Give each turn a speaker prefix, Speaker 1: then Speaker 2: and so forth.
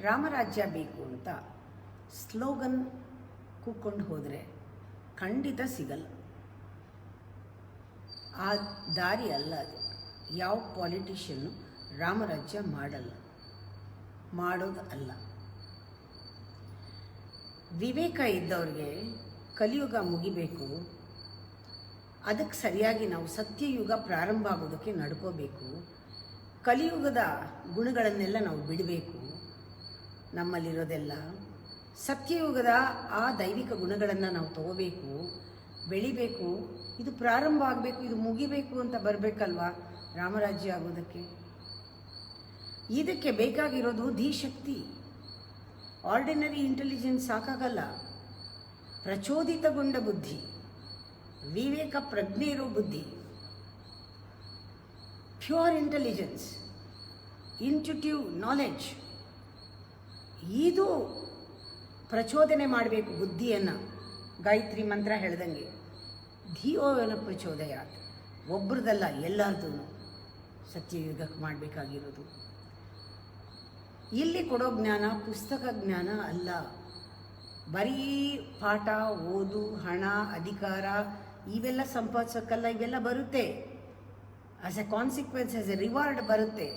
Speaker 1: ರಾಮರಾಜ್ಯ ಬೇಕು ಅಂತ ಸ್ಲೋಗನ್ ಕೂಕ್ಕೊಂಡು ಹೋದರೆ ಖಂಡಿತ ಸಿಗಲ್ಲ. ಆ ದಾರಿ ಅಲ್ಲ ಅದು. ಯಾವ ಪಾಲಿಟಿಷಿಯನ್ನು ರಾಮರಾಜ್ಯ ಮಾಡೋದು ಅಲ್ಲ. ವಿವೇಕ ಇದ್ದವ್ರಿಗೆ ಕಲಿಯುಗ ಮುಗಿಬೇಕು, ಅದಕ್ಕೆ ಸರಿಯಾಗಿ ನಾವು ಸತ್ಯಯುಗ ಪ್ರಾರಂಭ ಆಗೋದಕ್ಕೆ ನಡ್ಕೋಬೇಕು. ಕಲಿಯುಗದ ಗುಣಗಳನ್ನೆಲ್ಲ ನಾವು ಬಿಡಬೇಕು. ನಮ್ಮಲ್ಲಿರೋದೆಲ್ಲ ಸತ್ಯಯುಗದ ಆ ದೈವಿಕ ಗುಣಗಳನ್ನು ನಾವು ತಗೋಬೇಕು, ಬೆಳಿಬೇಕು. ಇದು ಪ್ರಾರಂಭ ಆಗಬೇಕು, ಇದು ಮುಗಿಬೇಕು ಅಂತ ಬರಬೇಕಲ್ವಾ ರಾಮರಾಜ್ಯ ಆಗೋದಕ್ಕೆ. ಇದಕ್ಕೆ ಬೇಕಾಗಿರೋದು ಧೀಶಕ್ತಿ. ಆರ್ಡಿನರಿ ಇಂಟೆಲಿಜೆನ್ಸ್ ಸಾಕಾಗಲ್ಲ. ಪ್ರಚೋದಿತಗೊಂಡ ಬುದ್ಧಿ, ವಿವೇಕ ಪ್ರಜ್ಞೆ ಇರೋ ಬುದ್ಧಿ, ಪ್ಯೂರ್ ಇಂಟೆಲಿಜೆನ್ಸ್, ಇಂಟ್ಯೂಟಿವ್ ನಾಲೆಡ್ಜ್, ಇದು ಪ್ರಚೋದನೆ ಮಾಡಬೇಕು ಬುದ್ಧಿಯನ್ನು. ಗಾಯತ್ರಿ ಮಂತ್ರ ಹೇಳ್ದಂಗೆ ಧಿಯೋನ ಪ್ರಚೋದಯ, ಒಬ್ಬರದಲ್ಲ ಎಲ್ಲರದೂ ಸತ್ಯಯುಗಕ್ಕೆ ಮಾಡಬೇಕಾಗಿರೋದು. ಇಲ್ಲಿ ಕೊಡೋ ಜ್ಞಾನ ಪುಸ್ತಕ ಜ್ಞಾನ ಅಲ್ಲ. ಬರೀ ಪಾಠ, ಓದು, ಹಣ, ಅಧಿಕಾರ ಇವೆಲ್ಲ ಸಂಪಾದಿಸೋಕ್ಕಲ್ಲ. ಇವೆಲ್ಲ ಬರುತ್ತೆ, as A consequence, as A reward ಬರುತ್ತೆ.